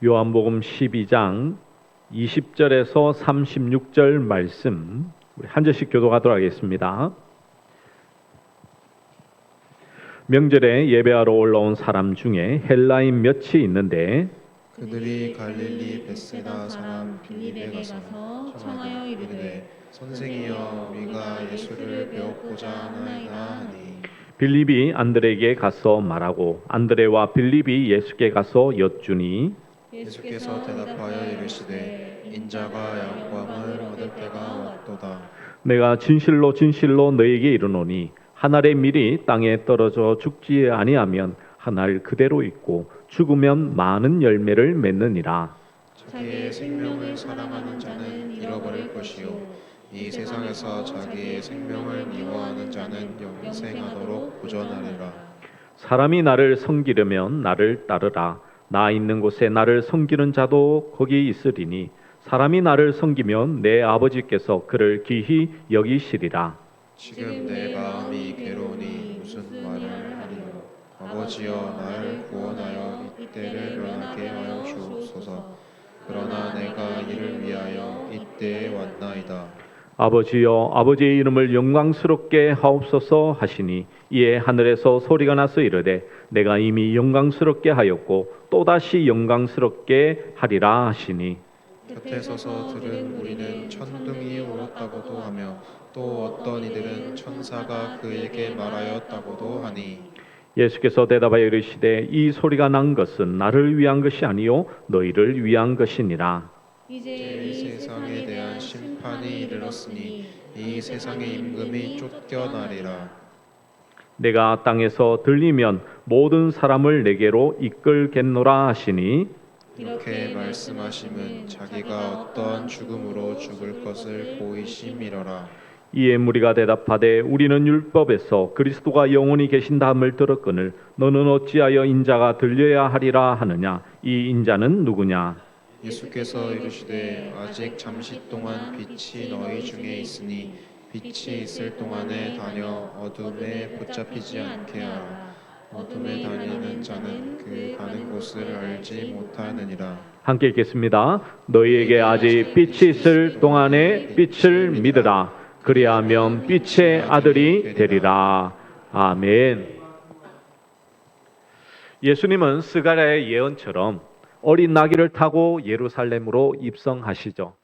요한복음 12장 20절에서 36절 말씀 우리 한 절씩 교독하도록 하겠습니다. 명절에 예배하러 올라온 사람 중에 헬라인 몇이 있는데 그들이 갈릴리 벳세다 사람 빌립에게 가서 청하여 이르되 선생이여 우리가 예수를 배웠고자 하나이다 하니 빌립이 안드레에게 가서 말하고 안드레와 빌립이 예수께 가서 여쭈니 예수께서 대답하여 이르시되 인자가 영광을 얻을 때가 왔도다. 내가 진실로 진실로 너에게 이르노니 한 알의 밀이 땅에 떨어져 죽지 아니하면 한 알 그대로 있고 죽으면 많은 열매를 맺느니라. 자기의 생명을 사랑하는 자는 잃어버릴 것이요 이 세상에서 자기의 생명을 미워하는 자는 영생하도록 보존하리라. 사람이 나를 섬기려면 나를 따르라. 나 있는 곳에 나를 섬기는 자도 거기 있으리니 사람이 나를 섬기면 내 아버지께서 그를 귀히 여기시리라. 지금 내 마음이 괴로우니 무슨 말을 하리요. 아버지여 나를 구원하여 이때를 면하게 하여 주옵소서. 그러나 내가 이를 위하여 이때에 왔나이다. 아버지여 아버지의 이름을 영광스럽게 하옵소서 하시니 이에 하늘에서 소리가 나서 이르되 내가 이미 영광스럽게 하였고 또다시 영광스럽게 하리라 하시니 곁에 서서 들은 우리는 천둥이 울었다고도 하며 또 어떤 이들은 천사가 그에게 말하였다고도 하니 예수께서 대답하여 이르시되 이 소리가 난 것은 나를 위한 것이 아니요 너희를 위한 것이니라. 이제 이 세상에 대한 심판이 이르렀으니 이 세상의 임금이 쫓겨나리라. 내가 땅에서 들리면 모든 사람을 내게로 이끌겠노라 하시니 이렇게 말씀하심은 자기가 어떠한 죽음으로 죽을 것을 보이심이로라. 이에 무리가 대답하되 우리는 율법에서 그리스도가 영원히 계신다함을 들었거늘 너는 어찌하여 인자가 들려야 하리라 하느냐. 이 인자는 누구냐. 예수께서 이르시되 아직 잠시 동안 빛이 너희 중에 있으니 빛이 있을 동안에 다녀 어둠에 붙잡히지 않게 하라. 어둠에 다니는 자는 그 가는 곳을 알지 못하느니라. 함께 읽겠습니다. 너희에게 아직 빛이 있을 동안에 빛을 믿으라. 그리하면 빛의 아들이 되리라. 아멘. 예수님은 스가랴의 예언처럼 어린 나귀를 타고 예루살렘으로 입성하시죠.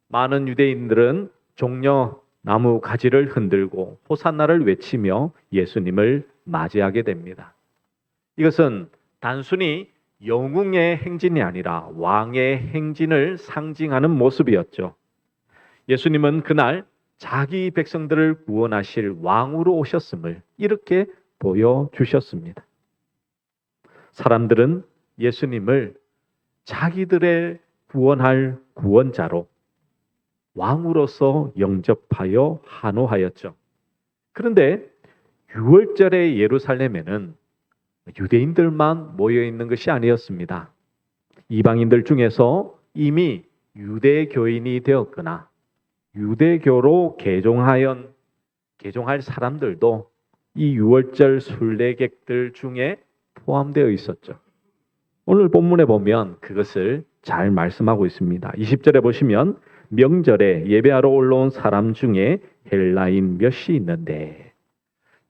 많은 유대인들은 종려 나무 가지를 흔들고 호산나를 외치며 예수님을 맞이하게 됩니다. 이것은 단순히 영웅의 행진이 아니라 왕의 행진을 상징하는 모습이었죠. 예수님은 그날 자기 백성들을 구원하실 왕으로 오셨음을 이렇게 보여주셨습니다. 사람들은 예수님을 자기들의 구원할 구원자로 왕으로서 영접하여 환호하였죠. 그런데 6월절의 예루살렘에는 유대인들만 모여 있는 것이 아니었습니다. 이방인들 중에서 이미 유대교인이 되었거나 유대교로 개종할 사람들도 이 6월절 순례객들 중에 포함되어 있었죠. 오늘 본문에 보면 그것을 잘 말씀하고 있습니다. 20절에 보시면 명절에 예배하러 올라온 사람 중에 헬라인 몇이 있는데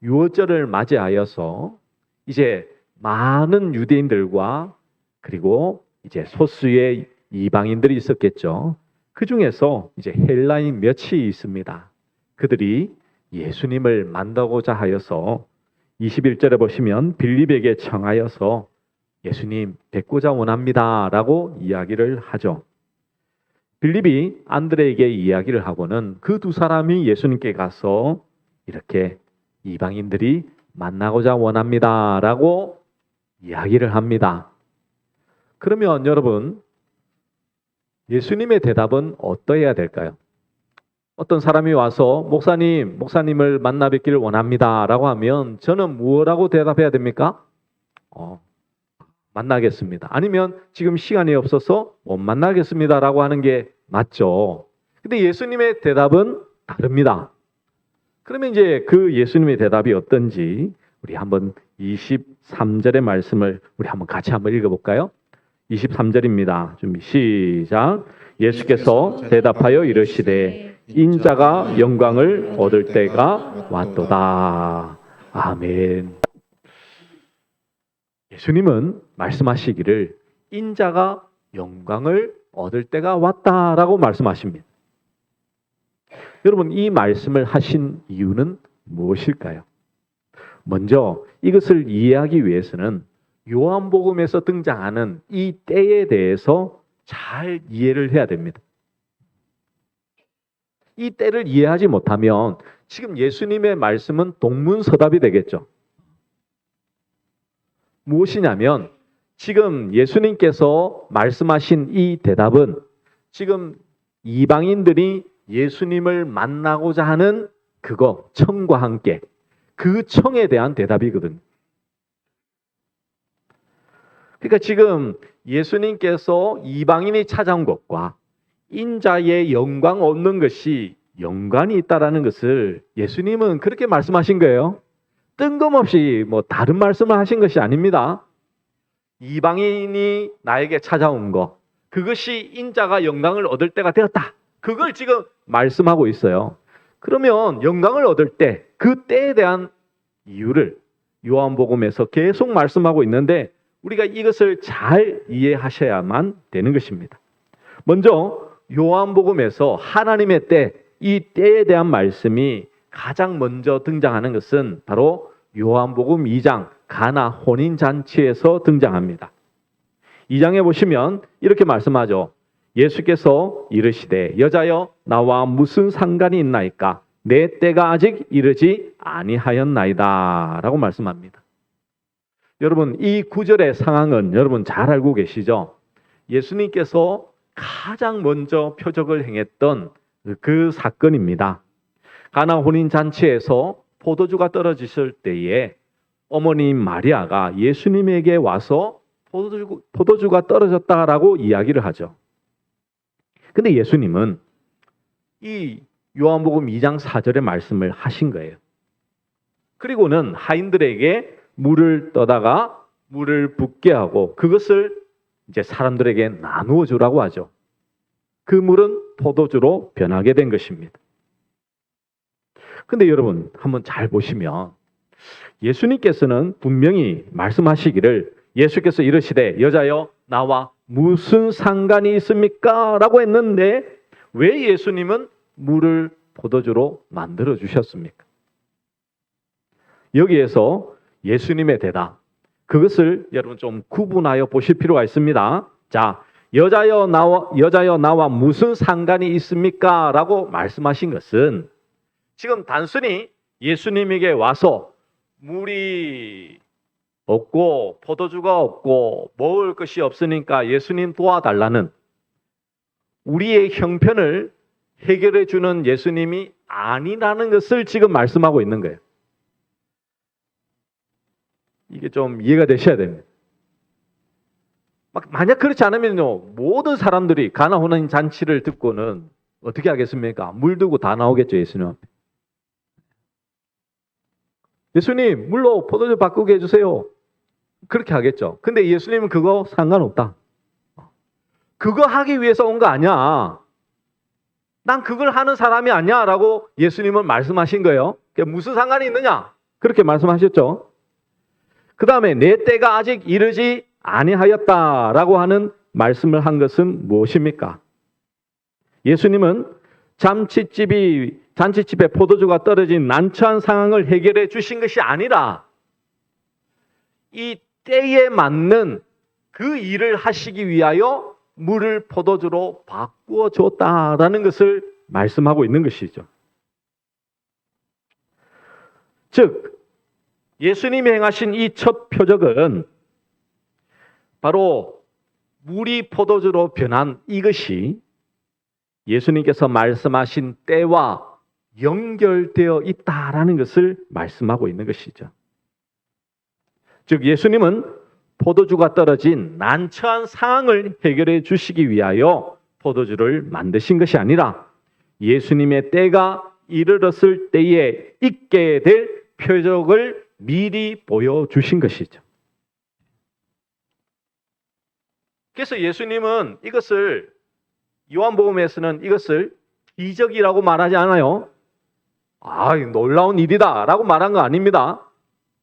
6월절을 맞이하여서 이제 많은 유대인들과 그리고 이제 소수의 이방인들이 있었겠죠. 그 중에서 이제 헬라인 몇이 있습니다. 그들이 예수님을 만나고자 하여서 21절에 보시면 빌립에게 청하여서 예수님 뵙고자 원합니다 라고 이야기를 하죠. 빌립이 안드레에게 이야기를 하고는 그 두 사람이 예수님께 가서 이렇게 이방인들이 만나고자 원합니다 라고 이야기를 합니다. 그러면 여러분 예수님의 대답은 어떠해야 될까요? 어떤 사람이 와서 목사님을 만나 뵙기를 원합니다 라고 하면 저는 무엇라고 대답해야 됩니까? 만나겠습니다. 아니면 지금 시간이 없어서 못 만나겠습니다 라고 하는 게 맞죠. 근데 예수님의 대답은 다릅니다. 그러면 이제 그 예수님의 대답이 어떤지 우리 한번 23절의 말씀을 우리 한번 같이 한번 읽어볼까요? 23절입니다. 준비 시작. 예수께서 대답하여 이르시되 인자가 영광을 얻을 때가 왔도다. 아멘. 예수님은 말씀하시기를 인자가 영광을 얻을 때가 왔다라고 말씀하십니다. 여러분, 이 말씀을 하신 이유는 무엇일까요? 먼저 이것을 이해하기 위해서는 요한복음에서 등장하는 이 때에 대해서 잘 이해를 해야 됩니다. 이 때를 이해하지 못하면 지금 예수님의 말씀은 동문서답이 되겠죠. 무엇이냐면 지금 예수님께서 말씀하신 이 대답은 지금 이방인들이 예수님을 만나고자 하는 그거, 청과 함께 그 청에 대한 대답이거든요. 그러니까 지금 예수님께서 이방인이 찾아온 것과 인자의 영광 얻는 것이 연관이 있다라는 것을 예수님은 그렇게 말씀하신 거예요. 뜬금없이 뭐 다른 말씀을 하신 것이 아닙니다. 이방인이 나에게 찾아온 것, 그것이 인자가 영광을 얻을 때가 되었다. 그걸 지금 말씀하고 있어요. 그러면 영광을 얻을 때, 그 때에 대한 이유를 요한복음에서 계속 말씀하고 있는데 우리가 이것을 잘 이해하셔야만 되는 것입니다. 먼저 요한복음에서 하나님의 때, 이 때에 대한 말씀이 가장 먼저 등장하는 것은 바로 요한복음 2장 가나 혼인잔치에서 등장합니다. 2장에 보시면 이렇게 말씀하죠. 예수께서 이르시되 여자여 나와 무슨 상관이 있나이까? 내 때가 아직 이르지 아니하였나이다 라고 말씀합니다. 여러분, 이 구절의 상황은 여러분 잘 알고 계시죠? 예수님께서 가장 먼저 표적을 행했던 그 사건입니다. 가나 혼인잔치에서 포도주가 떨어지실 때에 어머님 마리아가 예수님에게 와서 포도주가 떨어졌다라고 이야기를 하죠. 근데 예수님은 이 요한복음 2장 4절의 말씀을 하신 거예요. 그리고는 하인들에게 물을 떠다가 물을 붓게 하고 그것을 이제 사람들에게 나누어 주라고 하죠. 그 물은 포도주로 변하게 된 것입니다. 근데 여러분 한번 잘 보시면 예수님께서는 분명히 말씀하시기를 예수께서 이르시되 여자여 나와 무슨 상관이 있습니까? 라고 했는데 왜 예수님은 물을 포도주로 만들어 주셨습니까? 여기에서 예수님의 대답, 그것을 여러분 좀 구분하여 보실 필요가 있습니다. 자, 여자여 나와 무슨 상관이 있습니까? 라고 말씀하신 것은 지금 단순히 예수님에게 와서 물이 없고 포도주가 없고 먹을 것이 없으니까 예수님 도와달라는 우리의 형편을 해결해 주는 예수님이 아니라는 것을 지금 말씀하고 있는 거예요. 이게 좀 이해가 되셔야 됩니다. 만약 그렇지 않으면요, 모든 사람들이 가나 혼인 잔치를 듣고는 어떻게 하겠습니까? 물 두고 다 나오겠죠, 예수님 앞에. 예수님, 물로 포도주 바꾸게 해주세요. 그렇게 하겠죠. 근데 예수님은 그거 상관없다. 그거 하기 위해서 온 거 아니야. 난 그걸 하는 사람이 아니야. 라고 예수님은 말씀하신 거예요. 무슨 상관이 있느냐? 그렇게 말씀하셨죠. 그 다음에 내 때가 아직 이르지 아니하였다라고 하는 말씀을 한 것은 무엇입니까? 예수님은 잔치집에 포도주가 떨어진 난처한 상황을 해결해 주신 것이 아니라 이 때에 맞는 그 일을 하시기 위하여 물을 포도주로 바꾸어 줬다라는 것을 말씀하고 있는 것이죠. 즉 예수님이 행하신 이 첫 표적은 바로 물이 포도주로 변한 이것이 예수님께서 말씀하신 때와 연결되어 있다라는 것을 말씀하고 있는 것이죠. 즉 예수님은 포도주가 떨어진 난처한 상황을 해결해 주시기 위하여 포도주를 만드신 것이 아니라 예수님의 때가 이르렀을 때에 있게 될 표적을 미리 보여주신 것이죠. 그래서 예수님은 이것을 요한복음에서는 이것을 기적이라고 말하지 않아요. 놀라운 일이다 라고 말한 거 아닙니다.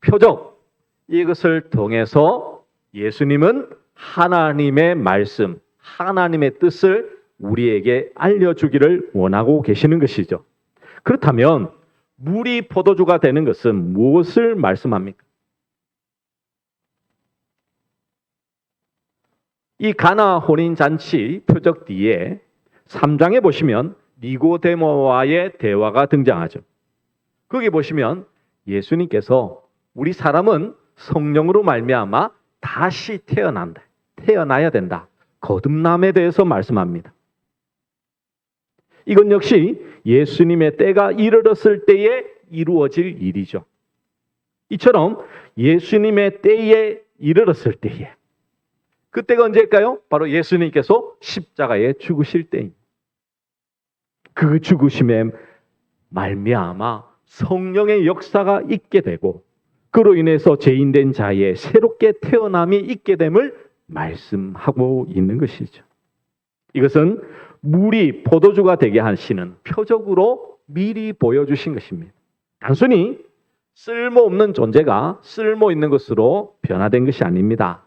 표적. 이것을 통해서 예수님은 하나님의 말씀, 하나님의 뜻을 우리에게 알려주기를 원하고 계시는 것이죠. 그렇다면 물이 포도주가 되는 것은 무엇을 말씀합니까? 이 가나 혼인잔치 표적 뒤에 3장에 보시면 니고데모와의 대화가 등장하죠. 거기 보시면 예수님께서 우리 사람은 성령으로 말미암아 다시 태어나야 된다. 거듭남에 대해서 말씀합니다. 이건 역시 예수님의 때가 이르렀을 때에 이루어질 일이죠. 이처럼 예수님의 때에 이르렀을 때에, 그때가 언제일까요? 바로 예수님께서 십자가에 죽으실 때입니다. 그 죽으심에 말미암아 성령의 역사가 있게 되고 그로 인해서 죄인된 자의 새롭게 태어남이 있게 됨을 말씀하고 있는 것이죠. 이것은 물이 포도주가 되게 하시는 표적으로 미리 보여주신 것입니다. 단순히 쓸모없는 존재가 쓸모 있는 것으로 변화된 것이 아닙니다.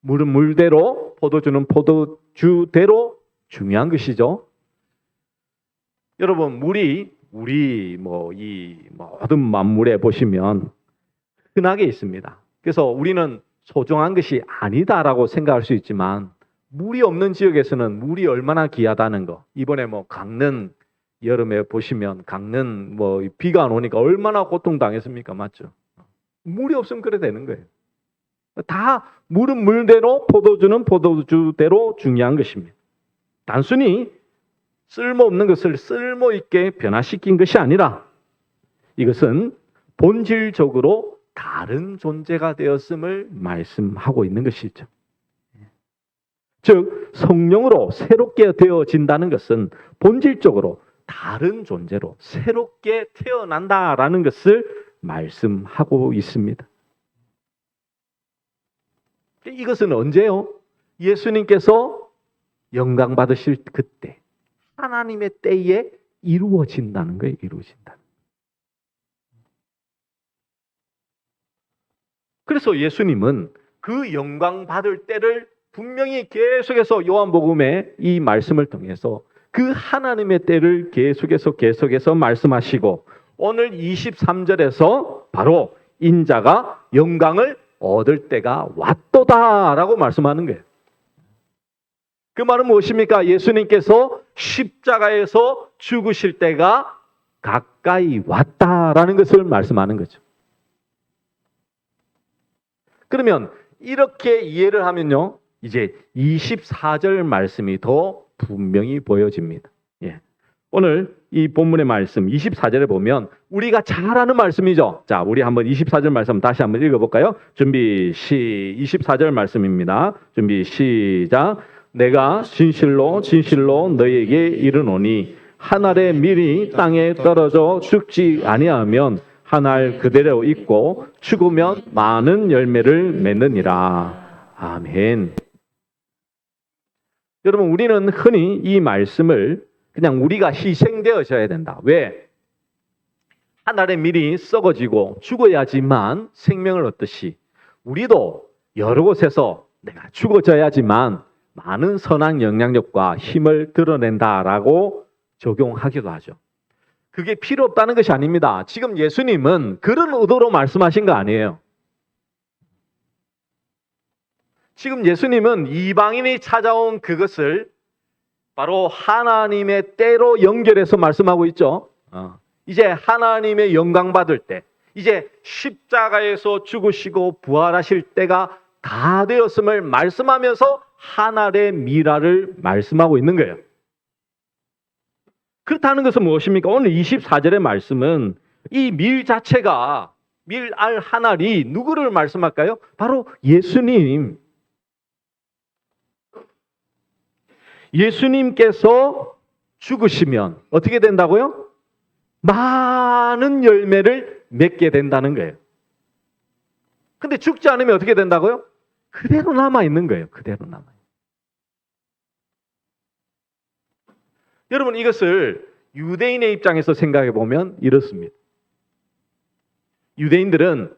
물은 물대로, 포도주는 포도주대로 중요한 것이죠. 여러분, 물이 우리 이 모든 만물에 보시면 흔하게 있습니다. 그래서 우리는 소중한 것이 아니다라고 생각할 수 있지만 물이 없는 지역에서는 물이 얼마나 귀하다는 거. 이번에 강릉 여름에 보시면 강릉 비가 안 오니까 얼마나 고통당했습니까? 맞죠? 물이 없으면 그래 되는 거예요. 다 물은 물대로, 포도주는 포도주대로 중요한 것입니다. 단순히 쓸모없는 것을 쓸모있게 변화시킨 것이 아니라 이것은 본질적으로 다른 존재가 되었음을 말씀하고 있는 것이죠. 즉 성령으로 새롭게 되어진다는 것은 본질적으로 다른 존재로 새롭게 태어난다라는 것을 말씀하고 있습니다. 이것은 언제요? 예수님께서 영광 받으실 그때 하나님의 때에 이루어진다는 거예요. 이루어진다. 그래서 예수님은 그 영광 받을 때를 분명히 계속해서 요한복음의 이 말씀을 통해서 그 하나님의 때를 계속해서 말씀하시고 오늘 23절에서 바로 인자가 영광을 얻을 때가 왔도다라고 말씀하는 거예요. 그 말은 무엇입니까? 예수님께서 십자가에서 죽으실 때가 가까이 왔다라는 것을 말씀하는 거죠. 그러면 이렇게 이해를 하면요, 이제 24절 말씀이 더 분명히 보여집니다. 오늘 이 본문의 말씀 24절에 보면 우리가 잘 아는 말씀이죠. 자, 우리 한번 24절 말씀 다시 한번 읽어볼까요? 준비 24절 말씀입니다. 준비 시작. 내가 진실로 너희에게 이르노니 한 알의 밀이 땅에 떨어져 죽지 아니하면 한 알 그대로 있고 죽으면 많은 열매를 맺느니라. 아멘. 여러분, 우리는 흔히 이 말씀을 그냥 우리가 희생되어져야 된다. 왜? 한 알의 밀이 썩어지고 죽어야지만 생명을 얻듯이 우리도 여러 곳에서 내가 죽어져야지만 많은 선한 영향력과 힘을 드러낸다라고 적용하기도 하죠. 그게 필요 없다는 것이 아닙니다. 지금 예수님은 그런 의도로 말씀하신 거 아니에요. 지금 예수님은 이방인이 찾아온 그것을 바로 하나님의 때로 연결해서 말씀하고 있죠. 이제 하나님의 영광 받을 때, 이제 십자가에서 죽으시고 부활하실 때가 다 되었음을 말씀하면서 한 알의 밀알을 말씀하고 있는 거예요. 그렇다는 것은 무엇입니까? 오늘 24절의 말씀은 이 밀 자체가, 밀알 한 알이 누구를 말씀할까요? 바로 예수님. 예수님께서 죽으시면 어떻게 된다고요? 많은 열매를 맺게 된다는 거예요. 근데 죽지 않으면 어떻게 된다고요? 그대로 남아있는 거예요. 그대로 남아요. 여러분, 이것을 유대인의 입장에서 생각해 보면 이렇습니다. 유대인들은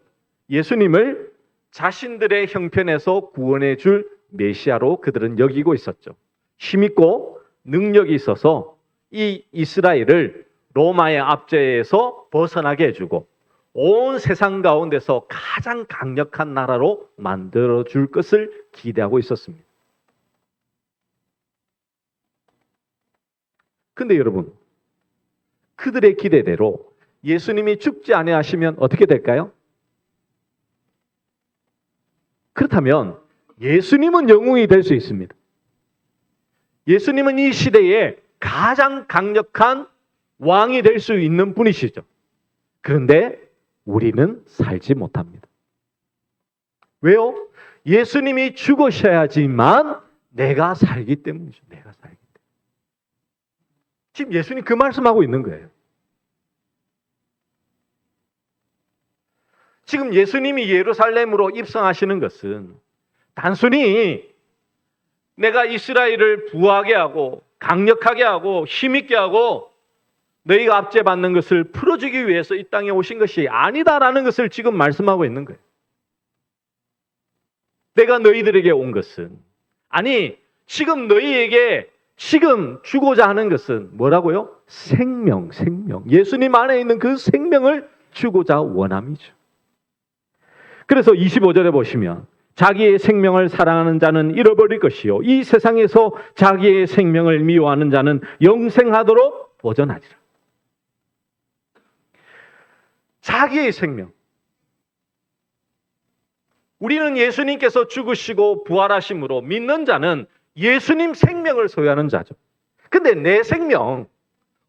예수님을 자신들의 형편에서 구원해 줄 메시아로 그들은 여기고 있었죠. 힘있고 능력이 있어서 이 이스라엘을 로마의 압제에서 벗어나게 해주고 온 세상 가운데서 가장 강력한 나라로 만들어 줄 것을 기대하고 있었습니다. 근데 여러분, 그들의 기대대로 예수님이 죽지 아니하시면 어떻게 될까요? 그렇다면 예수님은 영웅이 될 수 있습니다. 예수님은 이 시대에 가장 강력한 왕이 될 수 있는 분이시죠. 그런데 우리는 살지 못합니다. 왜요? 예수님이 죽으셔야지만 내가 살기 때문이죠. 내가 살기 때문에. 지금 예수님 그 말씀하고 있는 거예요. 지금 예수님이 예루살렘으로 입성하시는 것은 단순히 내가 이스라엘을 부하게 하고 강력하게 하고 힘있게 하고 너희가 압제받는 것을 풀어주기 위해서 이 땅에 오신 것이 아니다라는 것을 지금 말씀하고 있는 거예요. 내가 너희들에게 온 것은, 아니 지금 너희에게 지금 주고자 하는 것은 뭐라고요? 생명. 예수님 안에 있는 그 생명을 주고자 원함이죠. 그래서 25절에 보시면 자기의 생명을 사랑하는 자는 잃어버릴 것이요 이 세상에서 자기의 생명을 미워하는 자는 영생하도록 보전하리라. 자기의 생명. 우리는 예수님께서 죽으시고 부활하심으로 믿는 자는 예수님 생명을 소유하는 자죠. 근데 내 생명,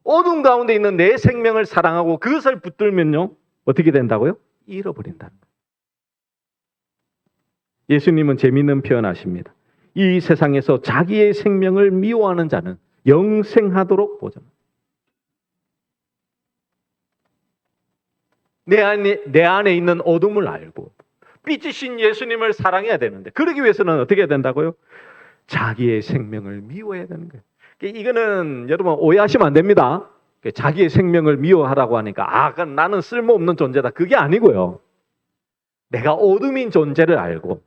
어둠 가운데 있는 내 생명을 사랑하고 그것을 붙들면요 어떻게 된다고요? 잃어버린다는 거예요. 예수님은 재미있는 표현하십니다. 이 세상에서 자기의 생명을 미워하는 자는 영생하도록 보전합니다. 내 안에 있는 어둠을 알고 빛이신 예수님을 사랑해야 되는데 그러기 위해서는 어떻게 해야 된다고요? 자기의 생명을 미워해야 되는 거예요. 이거는 여러분 오해하시면 안 됩니다. 자기의 생명을 미워하라고 하니까 그럼 나는 쓸모없는 존재다. 그게 아니고요. 내가 어둠인 존재를 알고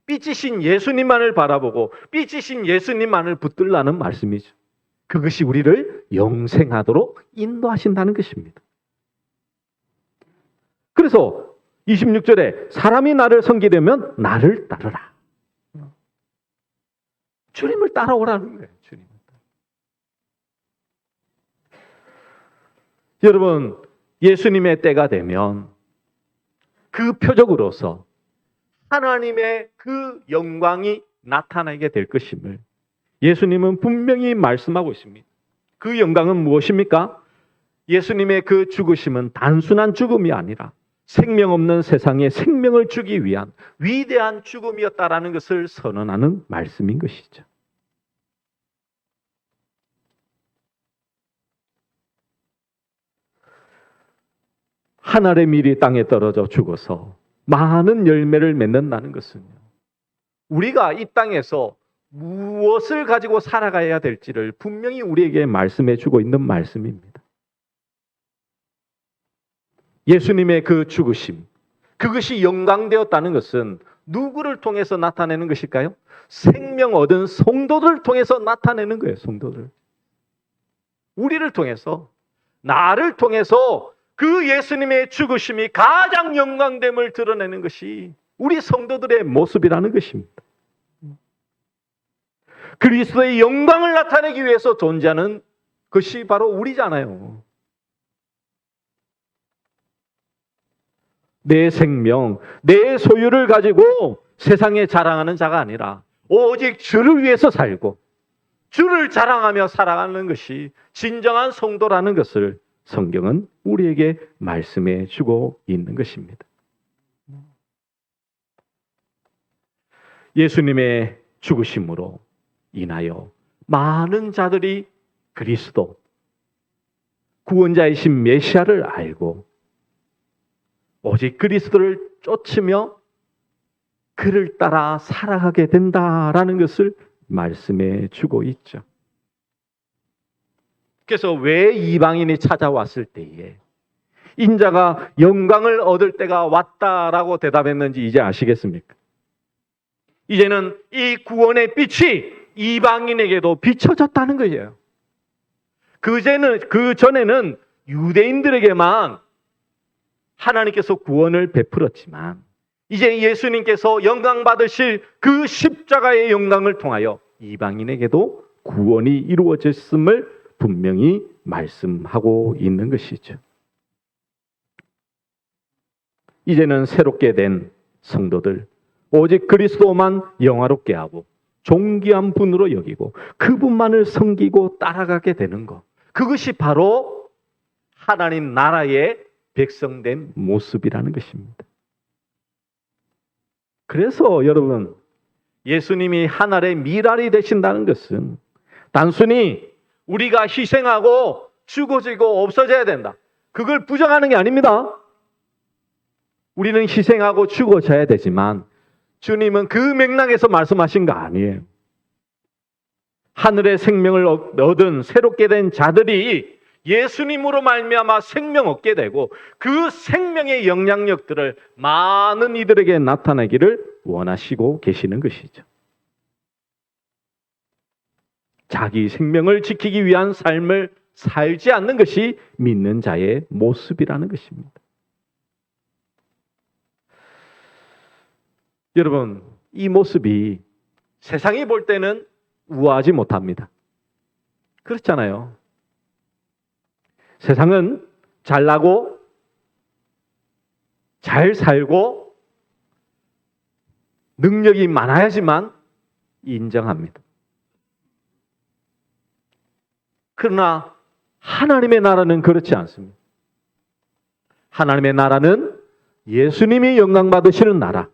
빛이신 예수님만을 바라보고 빛이신 예수님만을 붙들라는 말씀이죠. 그것이 우리를 영생하도록 인도하신다는 것입니다. 그래서 26절에 사람이 나를 섬기려면 나를 따르라. 주님을 따라오라는 거예요. 주님을. 여러분, 예수님의 때가 되면 그 표적으로서 하나님의 그 영광이 나타나게 될 것임을 예수님은 분명히 말씀하고 있습니다. 그 영광은 무엇입니까? 예수님의 그 죽으심은 단순한 죽음이 아니라 생명 없는 세상에 생명을 주기 위한 위대한 죽음이었다라는 것을 선언하는 말씀인 것이죠. 하늘의 밀이 땅에 떨어져 죽어서 많은 열매를 맺는다는 것은요, 우리가 이 땅에서 무엇을 가지고 살아가야 될지를 분명히 우리에게 말씀해 주고 있는 말씀입니다. 예수님의 그 죽으심, 그것이 영광되었다는 것은 누구를 통해서 나타내는 것일까요? 생명 얻은 성도들을 통해서 나타내는 거예요. 성도들. 우리를 통해서, 나를 통해서 그 예수님의 죽으심이 가장 영광됨을 드러내는 것이 우리 성도들의 모습이라는 것입니다. 그리스도의 영광을 나타내기 위해서 존재하는 것이 바로 우리잖아요. 내 생명, 내 소유를 가지고 세상에 자랑하는 자가 아니라 오직 주를 위해서 살고 주를 자랑하며 살아가는 것이 진정한 성도라는 것을 성경은 우리에게 말씀해 주고 있는 것입니다. 예수님의 죽으심으로 인하여 많은 자들이 그리스도, 구원자이신 메시아를 알고 오직 그리스도를 쫓으며 그를 따라 살아가게 된다라는 것을 말씀해 주고 있죠. 그래서 왜 이방인이 찾아왔을 때에 인자가 영광을 얻을 때가 왔다라고 대답했는지 이제 아시겠습니까? 이제는 이 구원의 빛이 이방인에게도 비춰졌다는 거예요. 그 전에는 유대인들에게만 하나님께서 구원을 베풀었지만 이제 예수님께서 영광 받으실 그 십자가의 영광을 통하여 이방인에게도 구원이 이루어졌음을 분명히 말씀하고 있는 것이죠. 이제는 새롭게 된 성도들, 오직 그리스도만 영화롭게 하고 존귀한 분으로 여기고 그분만을 섬기고 따라가게 되는 것, 그것이 바로 하나님 나라의 백성된 모습이라는 것입니다. 그래서 여러분, 예수님이 하늘의 미랄이 되신다는 것은 단순히 우리가 희생하고 죽어지고 없어져야 된다, 그걸 부정하는 게 아닙니다. 우리는 희생하고 죽어져야 되지만 주님은 그 맥락에서 말씀하신 거 아니에요. 하늘의 생명을 얻은 새롭게 된 자들이 예수님으로 말미암아 생명 얻게 되고 그 생명의 영향력들을 많은 이들에게 나타내기를 원하시고 계시는 것이죠. 자기 생명을 지키기 위한 삶을 살지 않는 것이 믿는 자의 모습이라는 것입니다. 여러분, 이 모습이 세상이 볼 때는 우아하지 못합니다. 그렇잖아요. 세상은 잘나고 잘 살고 능력이 많아야지만 인정합니다. 그러나 하나님의 나라는 그렇지 않습니다. 하나님의 나라는 예수님이 영광 받으시는 나라,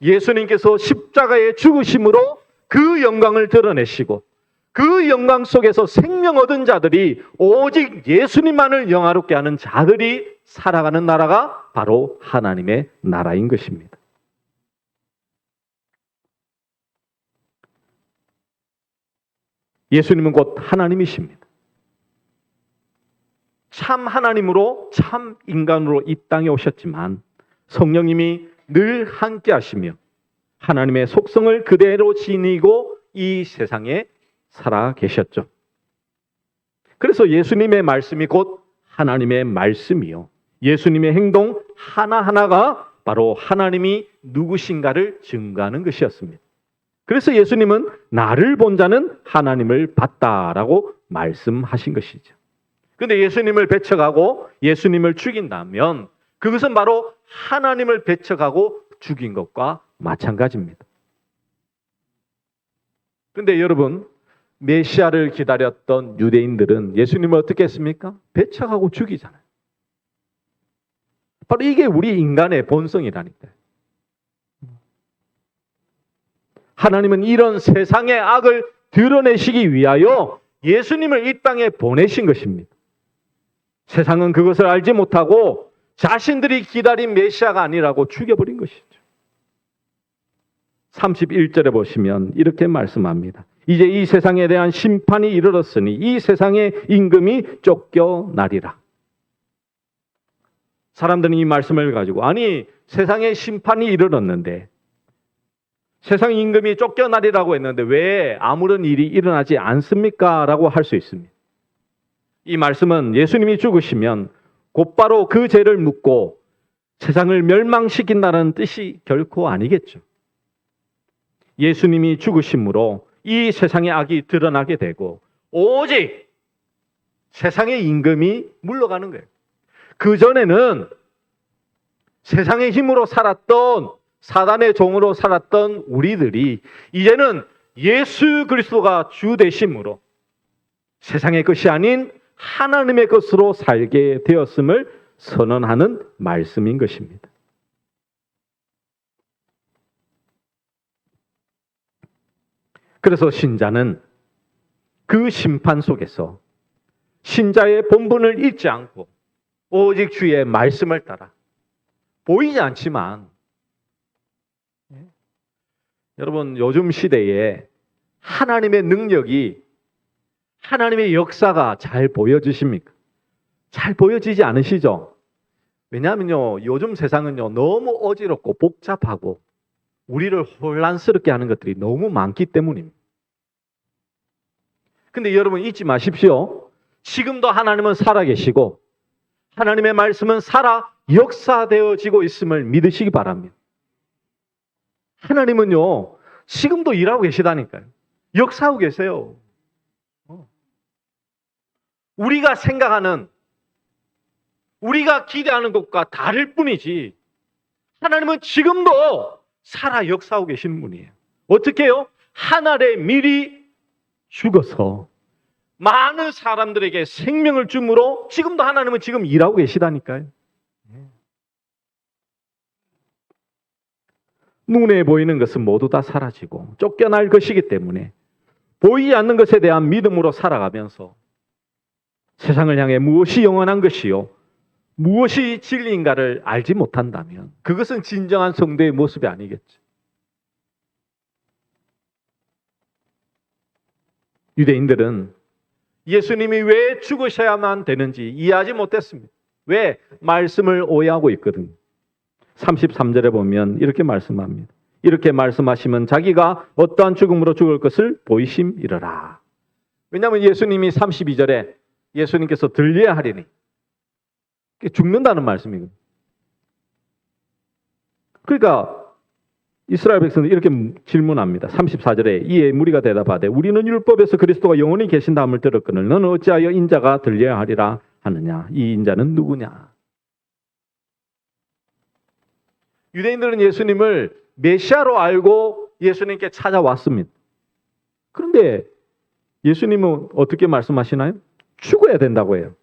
예수님께서 십자가에 죽으심으로 그 영광을 드러내시고 그 영광 속에서 생명 얻은 자들이 오직 예수님만을 영화롭게 하는 자들이 살아가는 나라가 바로 하나님의 나라인 것입니다. 예수님은 곧 하나님이십니다. 참 하나님으로 참 인간으로 이 땅에 오셨지만 성령님이 늘 함께 하시며 하나님의 속성을 그대로 지니고 이 세상에 살아 계셨죠. 그래서 예수님의 말씀이 곧 하나님의 말씀이요, 예수님의 행동 하나하나가 바로 하나님이 누구신가를 증거하는 것이었습니다. 그래서 예수님은 나를 본 자는 하나님을 봤다라고 말씀하신 것이죠. 그런데 예수님을 배척하고 예수님을 죽인다면 그것은 바로 하나님을 배척하고 죽인 것과 마찬가지입니다. 그런데 여러분, 메시아를 기다렸던 유대인들은 예수님을 어떻게 했습니까? 배척하고 죽이잖아요. 바로 이게 우리 인간의 본성이라니까요. 하나님은 이런 세상의 악을 드러내시기 위하여 예수님을 이 땅에 보내신 것입니다. 세상은 그것을 알지 못하고 자신들이 기다린 메시아가 아니라고 죽여버린 것이죠. 31절에 보시면 이렇게 말씀합니다. 이제 이 세상에 대한 심판이 이르렀으니 이 세상의 임금이 쫓겨나리라. 사람들은 이 말씀을 가지고 아니 세상의 심판이 이르렀는데 세상 임금이 쫓겨나리라고 했는데 왜 아무런 일이 일어나지 않습니까? 라고 할 수 있습니다. 이 말씀은 예수님이 죽으시면 곧바로 그 죄를 묻고 세상을 멸망시킨다는 뜻이 결코 아니겠죠. 예수님이 죽으심으로 이 세상의 악이 드러나게 되고 오직 세상의 임금이 물러가는 거예요. 그전에는 세상의 힘으로 살았던 사단의 종으로 살았던 우리들이 이제는 예수 그리스도가 주 되심으로 세상의 것이 아닌 하나님의 것으로 살게 되었음을 선언하는 말씀인 것입니다. 그래서 신자는 그 심판 속에서 신자의 본분을 잊지 않고 오직 주의 말씀을 따라 보이지 않지만 여러분 요즘 시대에 하나님의 능력이 하나님의 역사가 잘 보여지십니까? 잘 보여지지 않으시죠? 왜냐하면요, 요즘 세상은요, 너무 어지럽고 복잡하고 우리를 혼란스럽게 하는 것들이 너무 많기 때문입니다. 근데 여러분 잊지 마십시오. 지금도 하나님은 살아계시고 하나님의 말씀은 살아 역사되어지고 있음을 믿으시기 바랍니다. 하나님은요, 지금도 일하고 계시다니까요. 역사하고 계세요. 우리가 생각하는, 우리가 기대하는 것과 다를 뿐이지 하나님은 지금도 살아 역사하고 계시는 분이에요. 어떻게 해요? 하늘에 미리 죽어서 많은 사람들에게 생명을 주므로 지금도 하나님은 지금 일하고 계시다니까요. 눈에 보이는 것은 모두 다 사라지고 쫓겨날 것이기 때문에 보이지 않는 것에 대한 믿음으로 살아가면서 세상을 향해 무엇이 영원한 것이요 무엇이 진리인가를 알지 못한다면 그것은 진정한 성도의 모습이 아니겠죠. 유대인들은 예수님이 왜 죽으셔야만 되는지 이해하지 못했습니다. 왜? 말씀을 오해하고 있거든요. 33절에 보면 이렇게 말씀합니다. 이렇게 말씀하시면 자기가 어떠한 죽음으로 죽을 것을 보이심이러라. 왜냐하면 예수님이 32절에 예수님께서 들려야 하리니 죽는다는 말씀이거든요. 그러니까 이스라엘 백성들이 이렇게 질문합니다. 34절에 이에 무리가 대답하되 우리는 율법에서 그리스도가 영원히 계신다함을 들었거늘 너는 어찌하여 인자가 들려야 하리라 하느냐. 이 인자는 누구냐. 유대인들은 예수님을 메시아로 알고 예수님께 찾아왔습니다. 그런데 예수님은 어떻게 말씀하시나요? 죽어야 된다고 해요.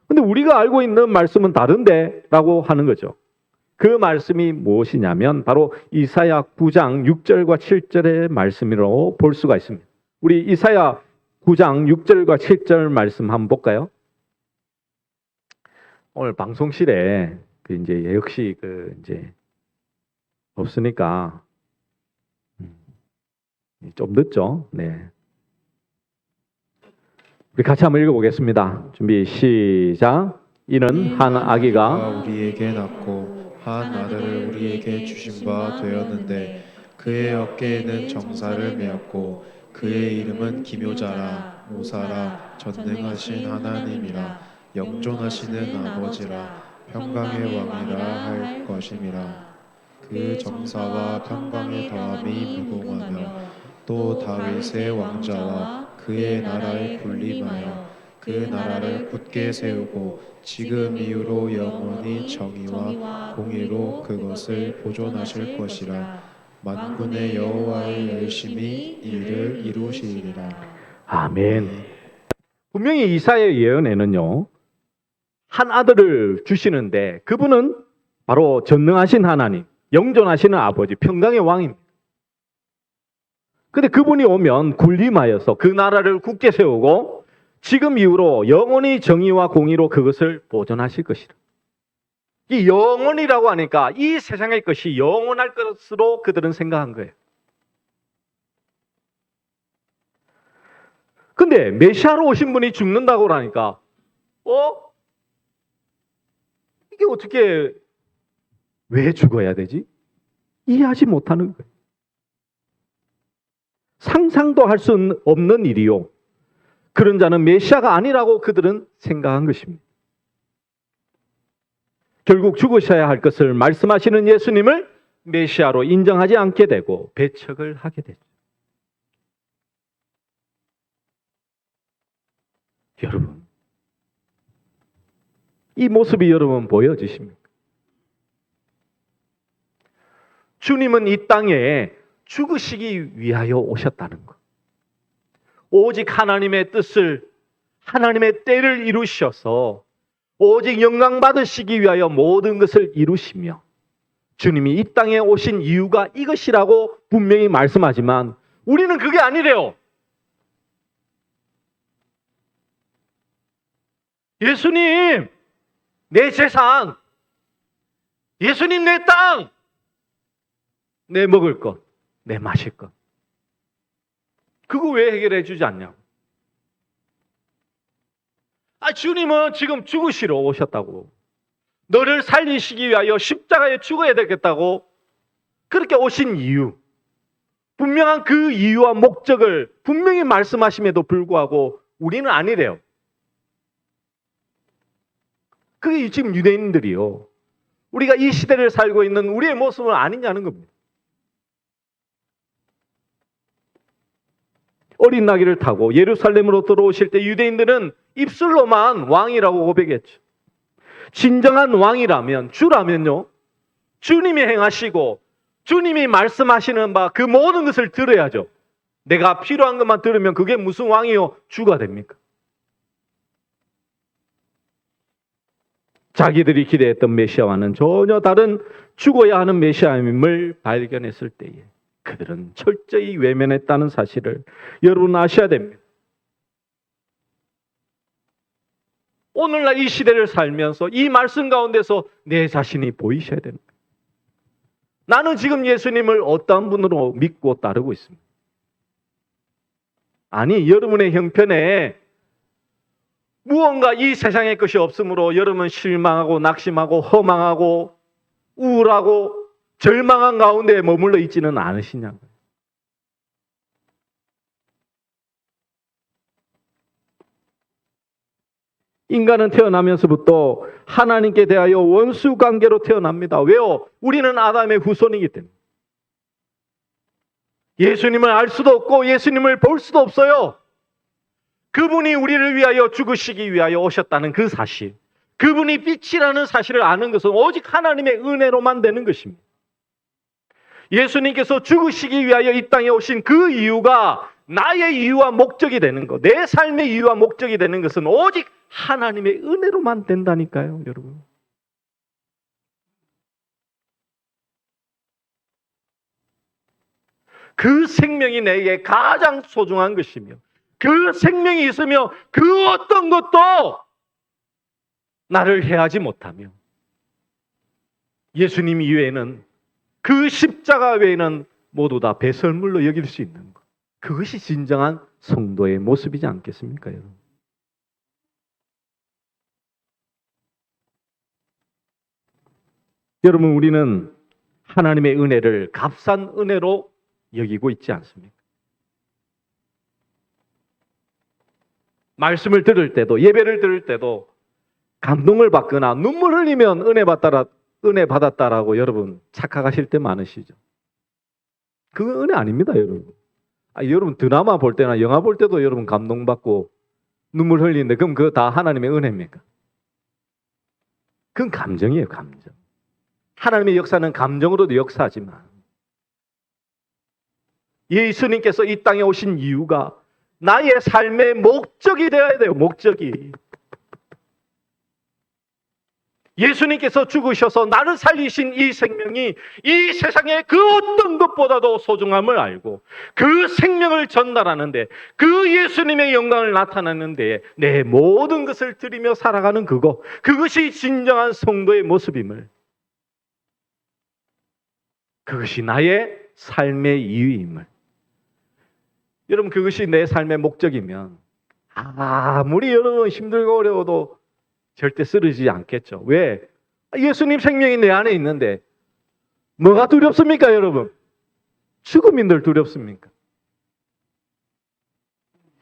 그런데 우리가 알고 있는 말씀은 다른데 라고 하는 거죠. 그 말씀이 무엇이냐면 바로 이사야 9장 6절과 7절의 말씀으로 볼 수가 있습니다. 우리 이사야 9장 6절과 7절 말씀 한번 볼까요? 오늘 방송실에 이제 역시 이제 없으니까 좀 늦죠. 네. 우리 같이 한번 읽어보겠습니다. 준비 시작. 이는 한 아기가 우리에게 낳고 한 아들을 우리에게 주신 바 되었는데 그의 어깨에는 정사를 메었고 그의 이름은 기묘자라 모사라 전능하신 하나님이라 영존하시는 아버지라 평강의 왕이라 할 것임이라. 그 정사와 평강의 더함이 무궁하며 또 다윗의 왕자와 그의 나라에 군림하여 그 나라를 굳게 세우고 지금 이후로 영원히 정의와 공의로 그것을 보존하실 것이라. 만군의 여호와의 열심히 이를 이루시리라. 아멘. 분명히 이사야의 예언에는요 한 아들을 주시는데 그분은 바로 전능하신 하나님, 영존하시는 아버지, 평강의 왕입니다. 근데 그분이 오면 군림하여서 그 나라를 굳게 세우고 지금 이후로 영원히 정의와 공의로 그것을 보존하실 것이라. 이 영원이라고 하니까 이 세상의 것이 영원할 것으로 그들은 생각한 거예요. 근데 메시아로 오신 분이 죽는다고 하니까 이게 어떻게 왜 죽어야 되지? 이해하지 못하는 거예요. 상상도 할 수 없는 일이요. 그런 자는 메시아가 아니라고 그들은 생각한 것입니다. 결국 죽으셔야 할 것을 말씀하시는 예수님을 메시아로 인정하지 않게 되고 배척을 하게 되죠. 여러분, 이 모습이 여러분 보여지십니까? 주님은 이 땅에 죽으시기 위하여 오셨다는 것. 오직 하나님의 뜻을, 하나님의 때를 이루셔서 오직 영광 받으시기 위하여 모든 것을 이루시며 주님이 이 땅에 오신 이유가 이것이라고 분명히 말씀하지만 우리는 그게 아니래요. 예수님, 내 재산, 예수님 내 땅, 내 먹을 것, 내 마실 것. 그거 왜 해결해 주지 않냐고. 주님은 지금 죽으시러 오셨다고. 너를 살리시기 위하여 십자가에 죽어야 되겠다고 그렇게 오신 이유, 분명한 그 이유와 목적을 분명히 말씀하심에도 불구하고 우리는 아니래요. 그게 지금 유대인들이요. 우리가 이 시대를 살고 있는 우리의 모습은 아니냐는 겁니다. 어린 나귀를 타고 예루살렘으로 들어오실 때 유대인들은 입술로만 왕이라고 고백했죠. 진정한 왕이라면, 주라면요, 주님이 행하시고 주님이 말씀하시는 바 그 모든 것을 들어야죠. 내가 필요한 것만 들으면 그게 무슨 왕이요? 주가 됩니까? 자기들이 기대했던 메시아와는 전혀 다른 죽어야 하는 메시아임을 발견했을 때에 그들은 철저히 외면했다는 사실을 여러분 아셔야 됩니다. 오늘날 이 시대를 살면서 이 말씀 가운데서 내 자신이 보이셔야 됩니다. 나는 지금 예수님을 어떠한 분으로 믿고 따르고 있습니다. 아니, 여러분의 형편에 무언가 이 세상의 것이 없으므로 여러분 실망하고 낙심하고 허망하고 우울하고 절망한 가운데 머물러 있지는 않으시냐고요. 인간은 태어나면서부터 하나님께 대하여 원수 관계로 태어납니다. 왜요? 우리는 아담의 후손이기 때문에. 예수님을 알 수도 없고 예수님을 볼 수도 없어요. 그분이 우리를 위하여 죽으시기 위하여 오셨다는 그 사실, 그분이 빛이라는 사실을 아는 것은 오직 하나님의 은혜로만 되는 것입니다. 예수님께서 죽으시기 위하여 이 땅에 오신 그 이유가 나의 이유와 목적이 되는 것, 내 삶의 이유와 목적이 되는 것은 오직 하나님의 은혜로만 된다니까요, 여러분. 그 생명이 내게 가장 소중한 것이며 그 생명이 있으며 그 어떤 것도 나를 해하지 못하며 예수님 이외에는 그 십자가 외에는 모두 다 배설물로 여길 수 있는 것. 그것이 진정한 성도의 모습이지 않겠습니까, 여러분? 여러분, 우리는 하나님의 은혜를 값싼 은혜로 여기고 있지 않습니까? 말씀을 들을 때도, 예배를 들을 때도 감동을 받거나 눈물 흘리면 은혜 받았다라고 여러분 착각하실 때 많으시죠? 그건 은혜 아닙니다, 여러분. 여러분 드라마 볼 때나 영화 볼 때도 여러분 감동받고 눈물 흘리는데 그럼 그거 다 하나님의 은혜입니까? 그건 감정이에요, 감정. 하나님의 역사는 감정으로도 역사하지만 예수님께서 이 땅에 오신 이유가 나의 삶의 목적이 되어야 돼요, 목적이. 예수님께서 죽으셔서 나를 살리신 이 생명이 이 세상의 그 어떤 것보다도 소중함을 알고 그 생명을 전달하는데 그 예수님의 영광을 나타내는 데에 내 모든 것을 드리며 살아가는 그것이 진정한 성도의 모습임을, 그것이 나의 삶의 이유임을, 여러분 그것이 내 삶의 목적이면 아무리 여러분 힘들고 어려워도 절대 쓰러지지 않겠죠. 왜? 예수님 생명이 내 안에 있는데 뭐가 두렵습니까, 여러분? 죽음이 늘 두렵습니까?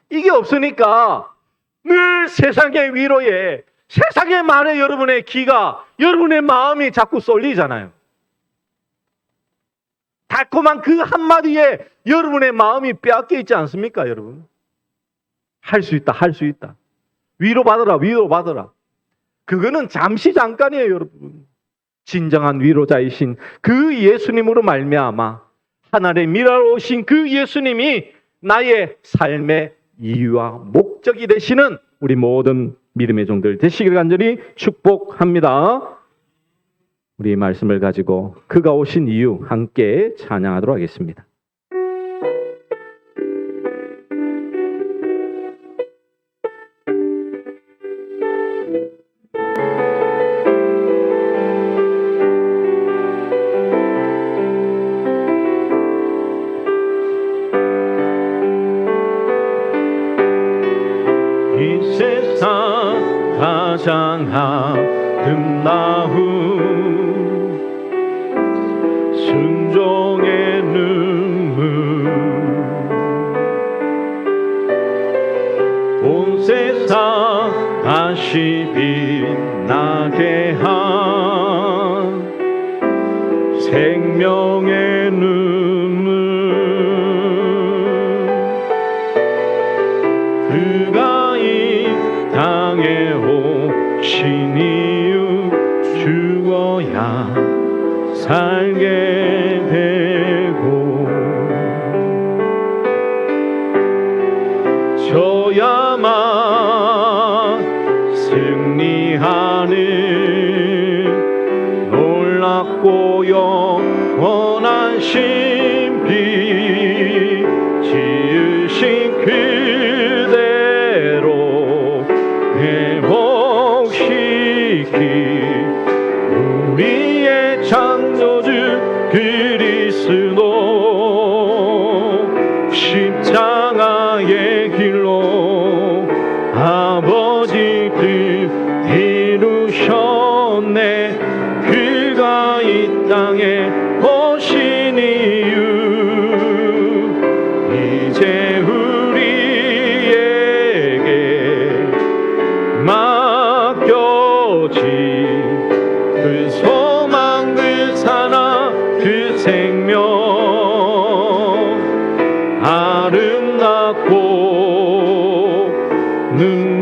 이게 없으니까 늘 세상의 위로에, 세상의 말에 여러분의 귀가, 여러분의 마음이 자꾸 쏠리잖아요. 달콤한 그 한마디에 여러분의 마음이 빼앗겨 있지 않습니까, 여러분? 할 수 있다, 할 수 있다. 위로받으라, 위로받으라. 그거는 잠시 잠깐이에요, 여러분. 진정한 위로자이신 그 예수님으로 말미암아 하나님의 미라로 오신 그 예수님이 나의 삶의 이유와 목적이 되시는 우리 모든 믿음의 종들 되시기를 간절히 축복합니다. 우리 말씀을 가지고 그가 오신 이유 함께 찬양하도록 하겠습니다. 이 세상 가장 아름다운 순종의 눈물 온 세상 다시 빛나게 한 생명의 눈물 그가 이 땅에 오신 이유 죽어야 살게 되고 저야만 승리하는 놀랍고 영원한 신비 지으신 그대로 회복시키 우리의 창조주 그리스도 십자가의 길로 아버지 뜻 이루셨네 그가 이 땅에 오신 이유 이제 우리에게 맡겨진 그 소망 그 사랑 그 생명 아름답고 눈